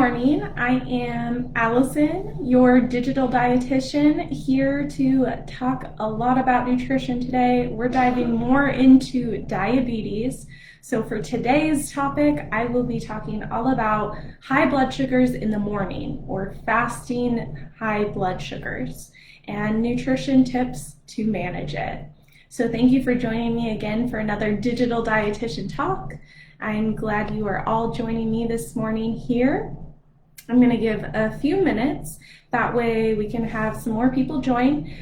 morning. I am Allison, your digital dietitian, here to talk a lot about nutrition today. We're diving more into diabetes. So for today's topic, I will be talking all about high blood sugars in the morning, or fasting high blood sugars, and nutrition tips to manage it. So thank you for joining me again for another digital dietitian talk. I'm glad you are all joining me this morning here. I'm going to give a few minutes, that way we can have some more people join.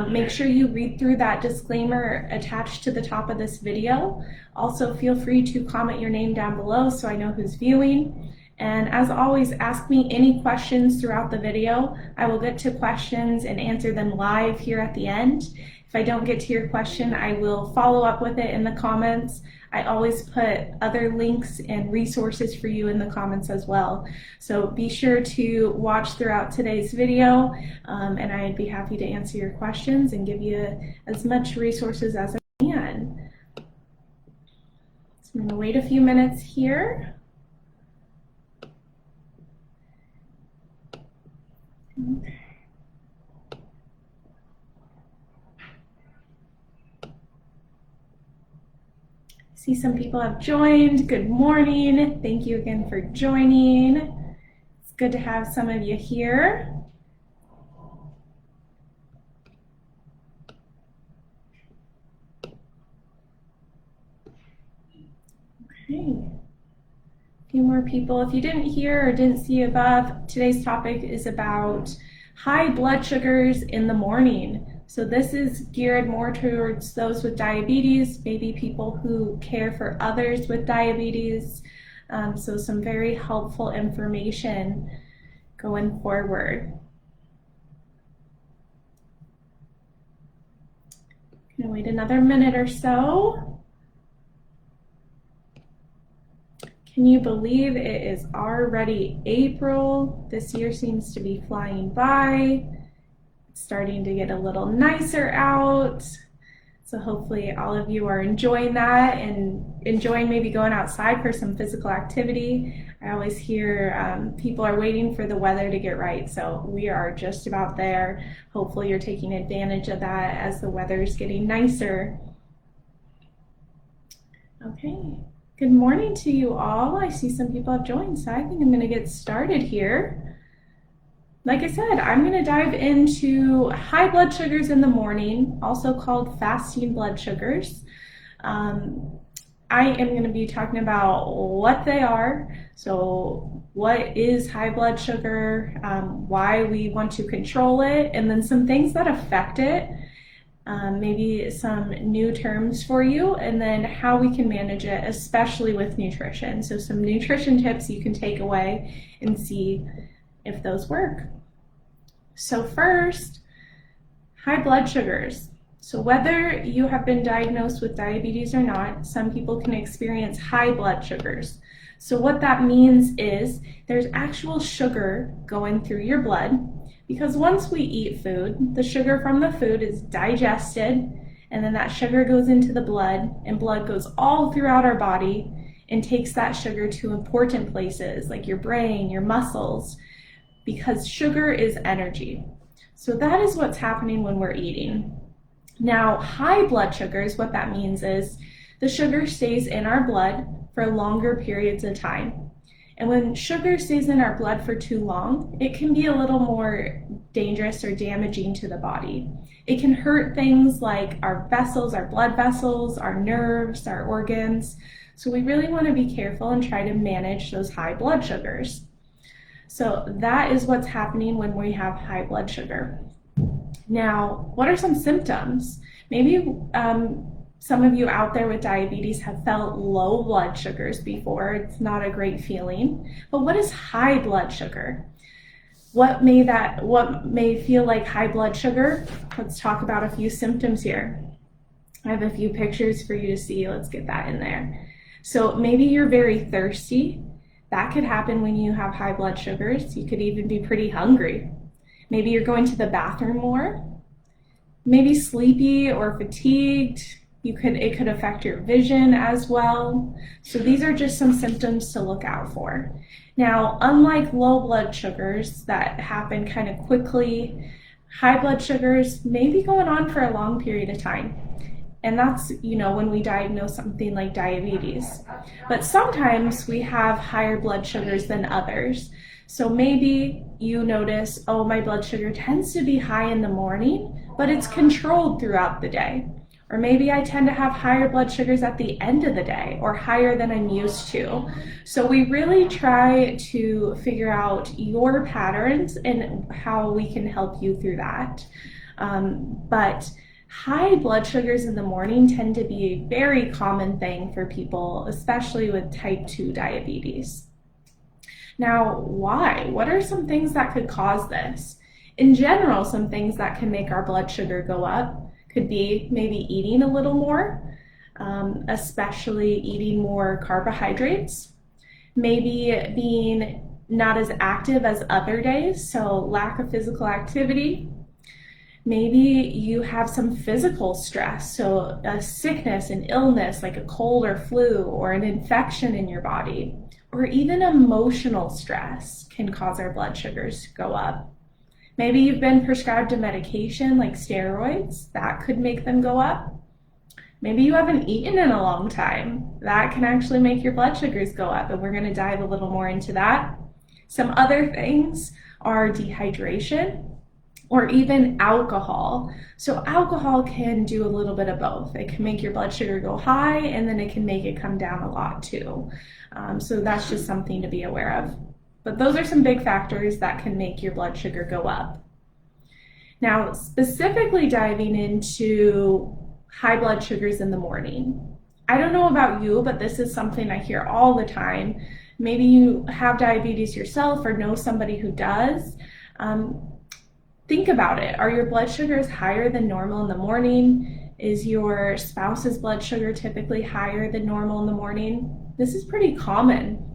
Make sure you read through that disclaimer attached to the top of this video. Also feel free to comment your name down below so I know who's viewing. And as always, ask me any questions throughout the video. I will get to questions and answer them live here at the end. If I don't get to your question, I will follow up with it in the comments. I always put other links and resources for you in the comments as well. So be sure to watch throughout today's video, and I'd be happy to answer your questions and give you as much resources as I can. So I'm going to wait a few minutes here. Okay. See, some people have joined. Good morning. Thank you again for joining. It's good to have some of you here. Okay. A few more people. If you didn't hear or didn't see above, today's topic is about high blood sugars in the morning. So this is geared more towards those with diabetes, maybe people who care for others with diabetes. So some very helpful information going forward. Gonna wait another minute or so. Can you believe it is already April? This year seems to be flying by. It's starting to get a little nicer out. So hopefully all of you are enjoying that and enjoying maybe going outside for some physical activity. I always hear people are waiting for the weather to get right. So we are just about there. Hopefully you're taking advantage of that as the weather is getting nicer. Okay. Good morning to you all. I see some people have joined, so I think I'm going to get started here. Like I said, I'm going to dive into high blood sugars in the morning, also called fasting blood sugars. I am going to be talking about what they are, so what is high blood sugar, why we want to control it, and then some things that affect it. Maybe some new terms for you, and then how we can manage it, especially with nutrition. So some nutrition tips you can take away and see if those work. So first, high blood sugars. So whether you have been diagnosed with diabetes or not, some people can experience high blood sugars. So what that means is there's actual sugar going through your blood, because once we eat food, the sugar from the food is digested, and then that sugar goes into the blood, and blood goes all throughout our body and takes that sugar to important places like your brain, your muscles, because sugar is energy. So that is what's happening when we're eating. Now, high blood sugars, what that means is the sugar stays in our blood for longer periods of time. And when sugar stays in our blood for too long, it can be a little more dangerous or damaging to the body. It can hurt things like our vessels, our blood vessels, our nerves, our organs. So we really want to be careful and try to manage those high blood sugars. So that is what's happening when we have high blood sugar. Now, what are some symptoms? Maybe some of you out there with diabetes have felt low blood sugars before. It's not a great feeling. But what is high blood sugar? What may feel like high blood sugar? Let's talk about a few symptoms here. I have a few pictures for you to see. Let's get that in there. So maybe you're very thirsty. That could happen when you have high blood sugars. You could even be pretty hungry. Maybe you're going to the bathroom more. Maybe sleepy or fatigued. It could affect your vision as well. So these are just some symptoms to look out for. Now, unlike low blood sugars that happen kind of quickly, high blood sugars may be going on for a long period of time. And that's, when we diagnose something like diabetes. But sometimes we have higher blood sugars than others. So maybe you notice, oh, my blood sugar tends to be high in the morning, but it's controlled throughout the day. Or maybe I tend to have higher blood sugars at the end of the day, or higher than I'm used to. So we really try to figure out your patterns and how we can help you through that. But high blood sugars in the morning tend to be a very common thing for people, especially with type 2 diabetes. Now, why? What are some things that could cause this? In general, some things that can make our blood sugar go up could be maybe eating a little more, especially eating more carbohydrates, maybe being not as active as other days, so lack of physical activity. Maybe you have some physical stress, so a sickness, an illness like a cold or flu or an infection in your body, or even emotional stress can cause our blood sugars to go up. Maybe you've been prescribed a medication like steroids, that could make them go up. Maybe you haven't eaten in a long time, that can actually make your blood sugars go up, and we're going to dive a little more into that. Some other things are dehydration, or even alcohol. So alcohol can do a little bit of both. It can make your blood sugar go high, and then it can make it come down a lot too. So that's just something to be aware of. But those are some big factors that can make your blood sugar go up. Now, specifically diving into high blood sugars in the morning. I don't know about you, but this is something I hear all the time. Maybe you have diabetes yourself or know somebody who does. Think about it. Are your blood sugars higher than normal in the morning? Is your spouse's blood sugar typically higher than normal in the morning? This is pretty common.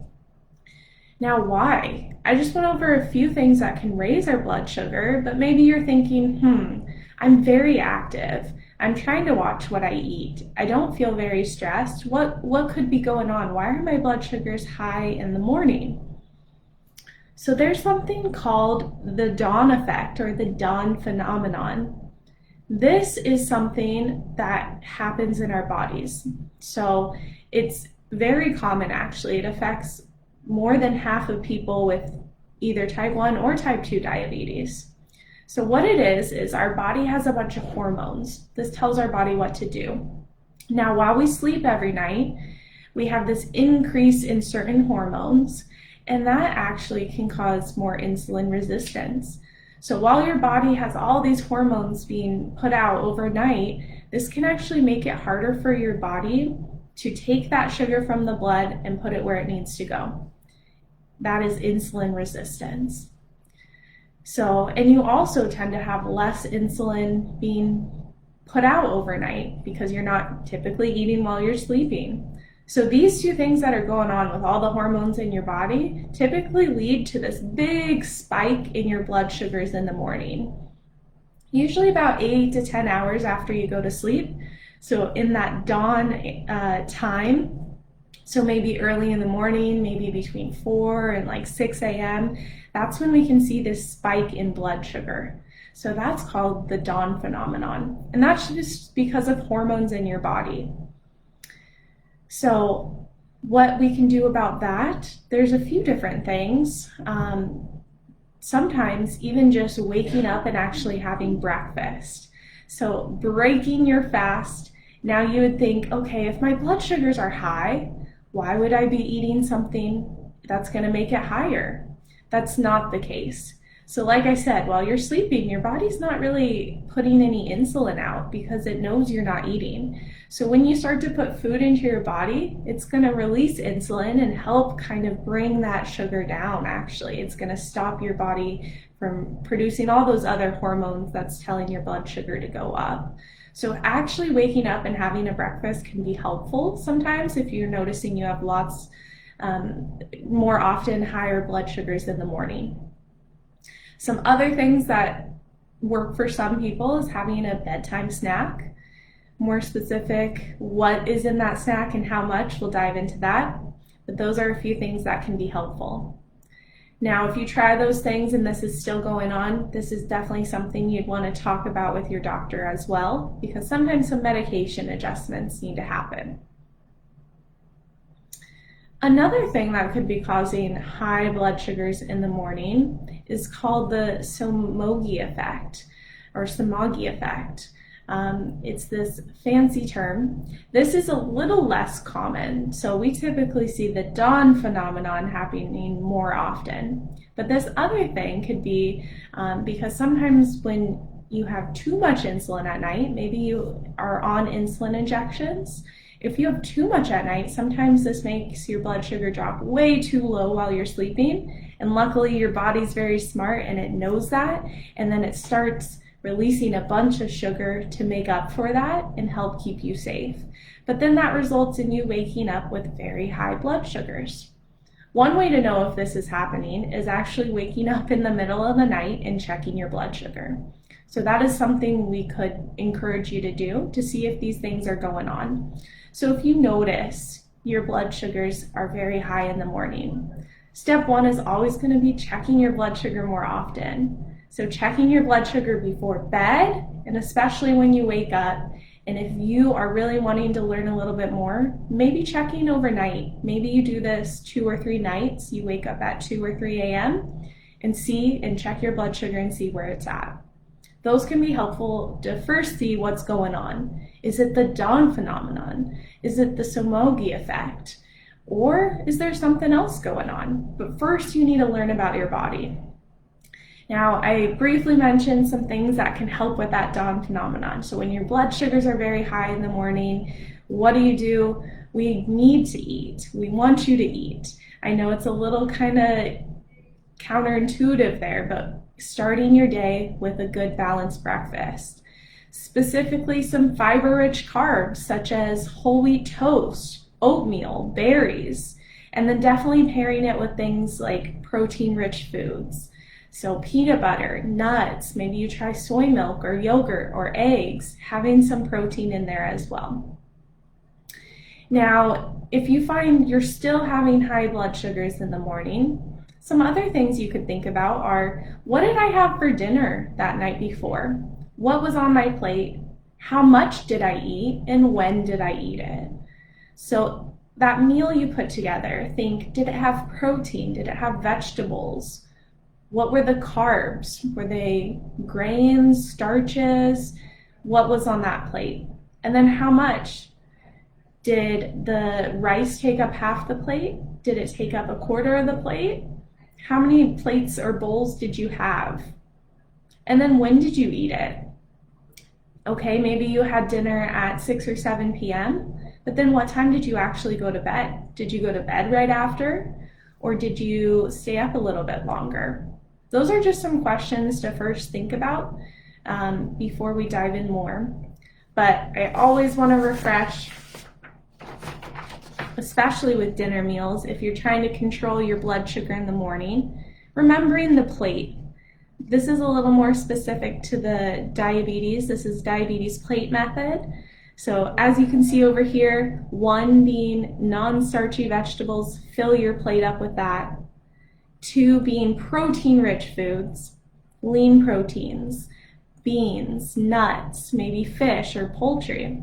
Now, why? I just went over a few things that can raise our blood sugar, but maybe you're thinking, I'm very active. I'm trying to watch what I eat. I don't feel very stressed. What could be going on? Why are my blood sugars high in the morning? So there's something called the dawn effect, or the dawn phenomenon. This is something that happens in our bodies. So it's very common, actually. It affects more than half of people with either type 1 or type 2 diabetes. So what it is our body has a bunch of hormones. This tells our body what to do. Now, while we sleep every night, we have this increase in certain hormones, and that actually can cause more insulin resistance. So while your body has all these hormones being put out overnight, this can actually make it harder for your body to take that sugar from the blood and put it where it needs to go. That is insulin resistance. So, and you also tend to have less insulin being put out overnight because you're not typically eating while you're sleeping. So these two things that are going on with all the hormones in your body typically lead to this big spike in your blood sugars in the morning. Usually about 8 to 10 hours after you go to sleep. So in that dawn time, so maybe early in the morning, maybe between 4 and like 6 a.m., that's when we can see this spike in blood sugar. So that's called the dawn phenomenon. And that's just because of hormones in your body. So what we can do about that, there's a few different things. Sometimes even just waking up and actually having breakfast. So breaking your fast. Now you would think, okay, if my blood sugars are high, why would I be eating something that's going to make it higher? That's not the case. So like I said, while you're sleeping, your body's not really putting any insulin out because it knows you're not eating. So when you start to put food into your body, it's going to release insulin and help kind of bring that sugar down, actually. It's going to stop your body from producing all those other hormones that's telling your blood sugar to go up. So actually waking up and having a breakfast can be helpful sometimes if you're noticing you have lots, more often higher blood sugars in the morning. Some other things that work for some people is having a bedtime snack. more specific what is in that snack and how much, we'll dive into that. But those are a few things that can be helpful. Now, if you try those things and this is still going on, this is definitely something you'd want to talk about with your doctor as well, because sometimes some medication adjustments need to happen. Another thing that could be causing high blood sugars in the morning is called the Somoge Effect, or Somoge Effect. It's this fancy term. This is a little less common, so we typically see the dawn phenomenon happening more often. But this other thing could be because sometimes when you have too much insulin at night, maybe you are on insulin injections. If you have too much at night, sometimes this makes your blood sugar drop way too low while you're sleeping. And luckily your body's very smart and it knows that, and then it starts releasing a bunch of sugar to make up for that and help keep you safe. But then that results in you waking up with very high blood sugars. One way to know if this is happening is actually waking up in the middle of the night and checking your blood sugar. So that is something we could encourage you to do to see if these things are going on. So if you notice your blood sugars are very high in the morning, step one is always going to be checking your blood sugar more often. So checking your blood sugar before bed, and especially when you wake up. And if you are really wanting to learn a little bit more, maybe checking overnight. Maybe you do this 2 or 3 nights. You wake up at 2 or 3 a.m. and check your blood sugar and see where it's at. Those can be helpful to first see what's going on. Is it the dawn phenomenon? Is it the Somoge effect? Or is there something else going on? But first you need to learn about your body. Now, I briefly mentioned some things that can help with that dawn phenomenon. So when your blood sugars are very high in the morning, what do? We need to eat. We want you to eat. I know it's a little kind of counterintuitive there, but starting your day with a good balanced breakfast. Specifically some fiber-rich carbs such as whole wheat toast, oatmeal, berries, and then definitely pairing it with things like protein-rich foods. So peanut butter, nuts, maybe you try soy milk or yogurt or eggs, having some protein in there as well. Now, if you find you're still having high blood sugars in the morning, some other things you could think about are, what did I have for dinner that night before? What was on my plate? How much did I eat? And when did I eat it? So that meal you put together, think, did it have protein? Did it have vegetables? What were the carbs? Were they grains, starches? What was on that plate? And then how much? Did the rice take up half the plate? Did it take up a quarter of the plate? How many plates or bowls did you have? And then when did you eat it? Okay, maybe you had dinner at 6 or 7 p.m., but then what time did you actually go to bed? Did you go to bed right after? Or did you stay up a little bit longer? Those are just some questions to first think about before we dive in more. But I always want to refresh, especially with dinner meals, if you're trying to control your blood sugar in the morning, remembering the plate. This is a little more specific to the diabetes. This is diabetes plate method. So as you can see over here, 1 being non-starchy vegetables, fill your plate up with that. 2 being protein-rich foods, lean proteins, beans, nuts, maybe fish or poultry.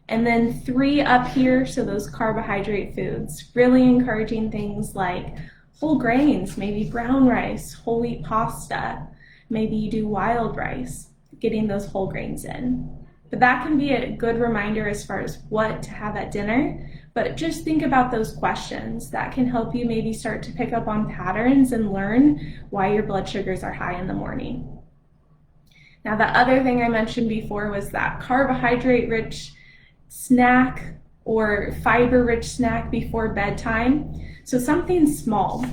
And then 3 up here, so those carbohydrate foods, really encouraging things like whole grains, maybe brown rice, whole wheat pasta, maybe you do wild rice, getting those whole grains in. But that can be a good reminder as far as what to have at dinner. But just think about those questions. That can help you maybe start to pick up on patterns and learn why your blood sugars are high in the morning. Now, the other thing I mentioned before was that carbohydrate-rich snack or fiber-rich snack before bedtime. So something small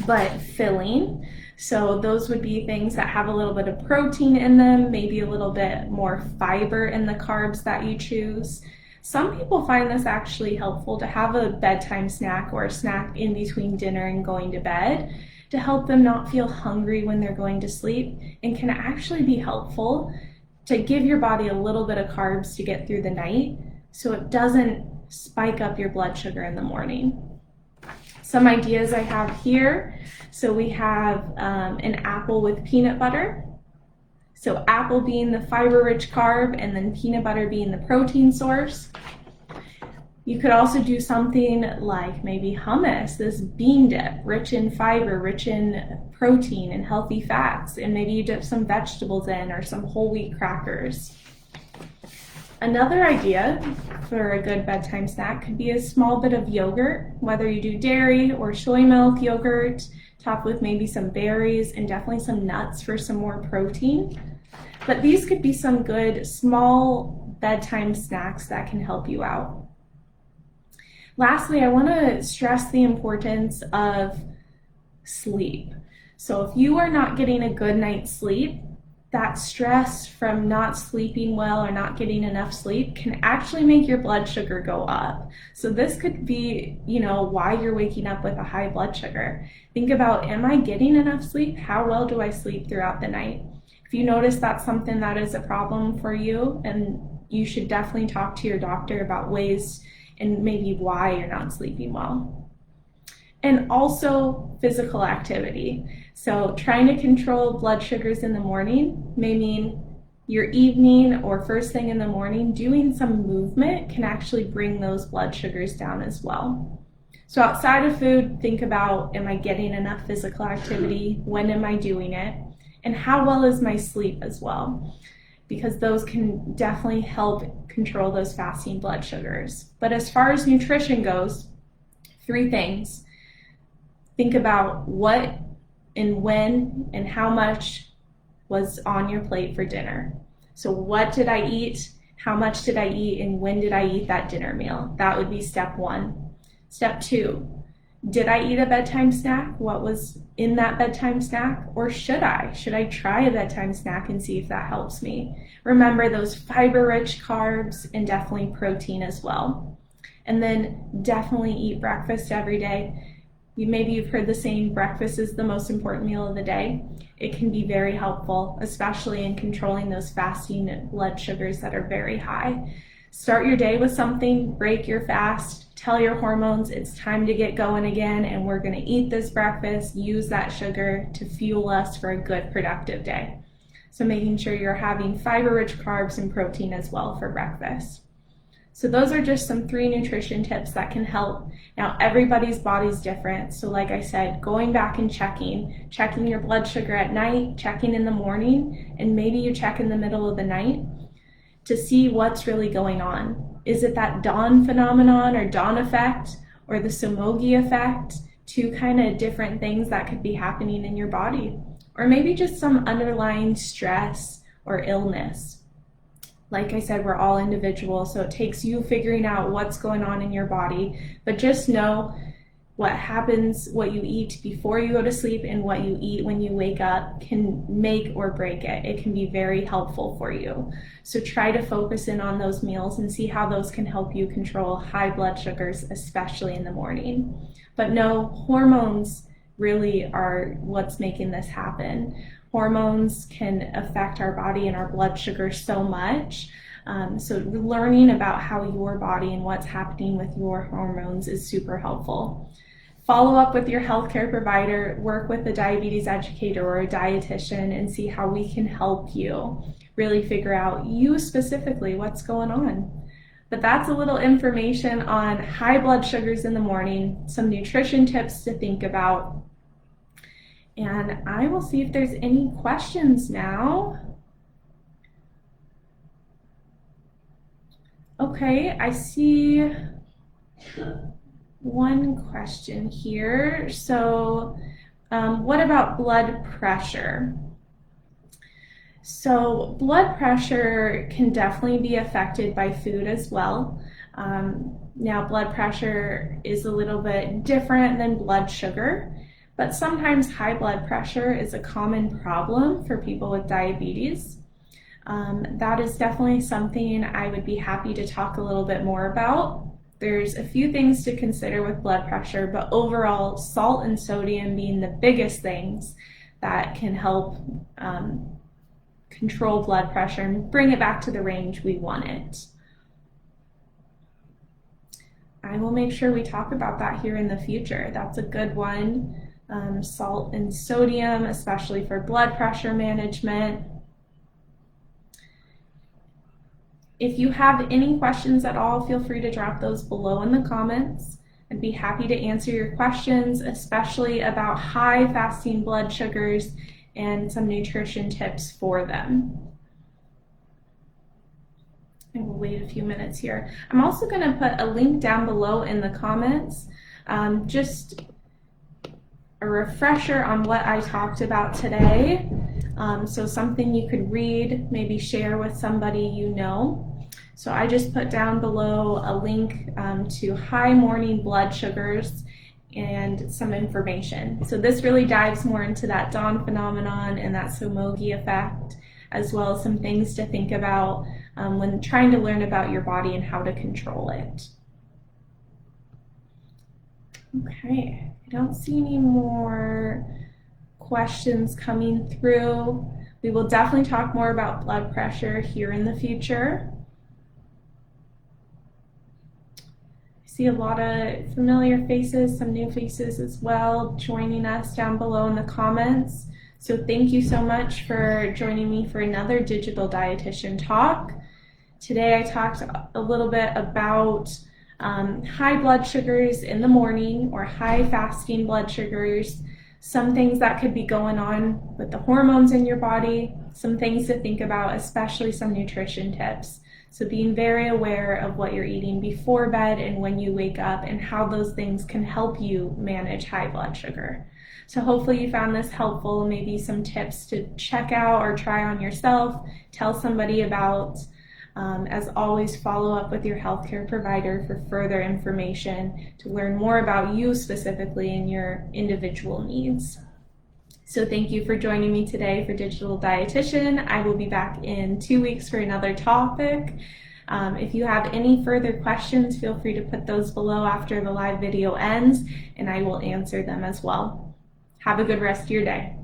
but filling. So those would be things that have a little bit of protein in them, maybe a little bit more fiber in the carbs that you choose. Some people find this actually helpful to have a bedtime snack or a snack in between dinner and going to bed to help them not feel hungry when they're going to sleep, and can actually be helpful to give your body a little bit of carbs to get through the night so it doesn't spike up your blood sugar in the morning. Some ideas I have here. So we have an apple with peanut butter. So apple being the fiber-rich carb and then peanut butter being the protein source. You could also do something like maybe hummus, this bean dip, rich in fiber, rich in protein and healthy fats, and maybe you dip some vegetables in or some whole wheat crackers. Another idea for a good bedtime snack could be a small bit of yogurt, whether you do dairy or soy milk yogurt, topped with maybe some berries and definitely some nuts for some more protein. But these could be some good small bedtime snacks that can help you out. Lastly, I want to stress the importance of sleep. So if you are not getting a good night's sleep, that stress from not sleeping well or not getting enough sleep can actually make your blood sugar go up. So this could be, why you're waking up with a high blood sugar. Think about, am I getting enough sleep? How well do I sleep throughout the night? If you notice that's something that is a problem for you, and you should definitely talk to your doctor about ways and maybe why you're not sleeping well. And also physical activity. So trying to control blood sugars in the morning may mean your evening or first thing in the morning, doing some movement can actually bring those blood sugars down as well. So outside of food, think about, am I getting enough physical activity? When am I doing it? And how well is my sleep as well? Because those can definitely help control those fasting blood sugars. But as far as nutrition goes, 3 things. Think about what and when and how much was on your plate for dinner. So what did I eat? How much did I eat? And when did I eat that dinner meal? That would be step 1. Step 2, did I eat a bedtime snack? What was in that bedtime snack? Or should I? Should I try a bedtime snack and see if that helps me? Remember those fiber-rich carbs and definitely protein as well. And then definitely eat breakfast every day. Maybe you've heard the saying, breakfast is the most important meal of the day. It can be very helpful, especially in controlling those fasting blood sugars that are very high. Start your day with something, break your fast, tell your hormones it's time to get going again, and we're going to eat this breakfast, use that sugar to fuel us for a good, productive day. So making sure you're having fiber-rich carbs and protein as well for breakfast. So those are just some 3 nutrition tips that can help. Now, everybody's body's different. So like I said, going back and checking your blood sugar at night, checking in the morning, and maybe you check in the middle of the night to see what's really going on. Is it that dawn phenomenon or dawn effect or the Somoge effect? 2 kind of different things that could be happening in your body. Or maybe just some underlying stress or illness. Like I said, we're all individual, so it takes you figuring out what's going on in your body. But just know what happens, what you eat before you go to sleep and what you eat when you wake up can make or break it. It can be very helpful for you. So try to focus in on those meals and see how those can help you control high blood sugars, especially in the morning. But no, hormones really are what's making this happen. Hormones can affect our body and our blood sugar so much. So learning about how your body and what's happening with your hormones is super helpful. Follow up with your healthcare provider, work with a diabetes educator or a dietitian, and see how we can help you really figure out you specifically what's going on. But that's a little information on high blood sugars in the morning, some nutrition tips to think about. And I will see if there's any questions now. Okay, I see one question here. So what about blood pressure? So blood pressure can definitely be affected by food as well. Now blood pressure is a little bit different than blood sugar, but sometimes high blood pressure is a common problem for people with diabetes. That is definitely something I would be happy to talk a little bit more about. There's a few things to consider with blood pressure, but overall, salt and sodium being the biggest things that can help control blood pressure and bring it back to the range we want it. I will make sure we talk about that here in the future. That's a good one. Salt and sodium, especially for blood pressure management. If you have any questions at all, feel free to drop those below in the comments. I'd be happy to answer your questions, especially about high fasting blood sugars and some nutrition tips for them. And we'll wait a few minutes here. I'm also going to put a link down below in the comments, just a refresher on what I talked about today. So something you could read, maybe share with somebody you know. So I just put down below a link to high morning blood sugars and some information. So this really dives more into that dawn phenomenon and that Somoge effect, as well as some things to think about when trying to learn about your body and how to control it. Okay, I don't see any more questions coming through. We will definitely talk more about blood pressure here in the future. I see a lot of familiar faces, some new faces as well, joining us down below in the comments. So thank you so much for joining me for another Digital Dietitian talk. Today I talked a little bit about high blood sugars in the morning or high fasting blood sugars, some things that could be going on with the hormones in your body, some things to think about, especially some nutrition tips. So being very aware of what you're eating before bed and when you wake up and how those things can help you manage high blood sugar. So hopefully you found this helpful, maybe some tips to check out or try on yourself, tell somebody about. As always, follow up with your healthcare provider for further information to learn more about you specifically and your individual needs. So thank you for joining me today for Digital Dietitian. I will be back in 2 weeks for another topic. If you have any further questions, feel free to put those below after the live video ends, and I will answer them as well. Have a good rest of your day.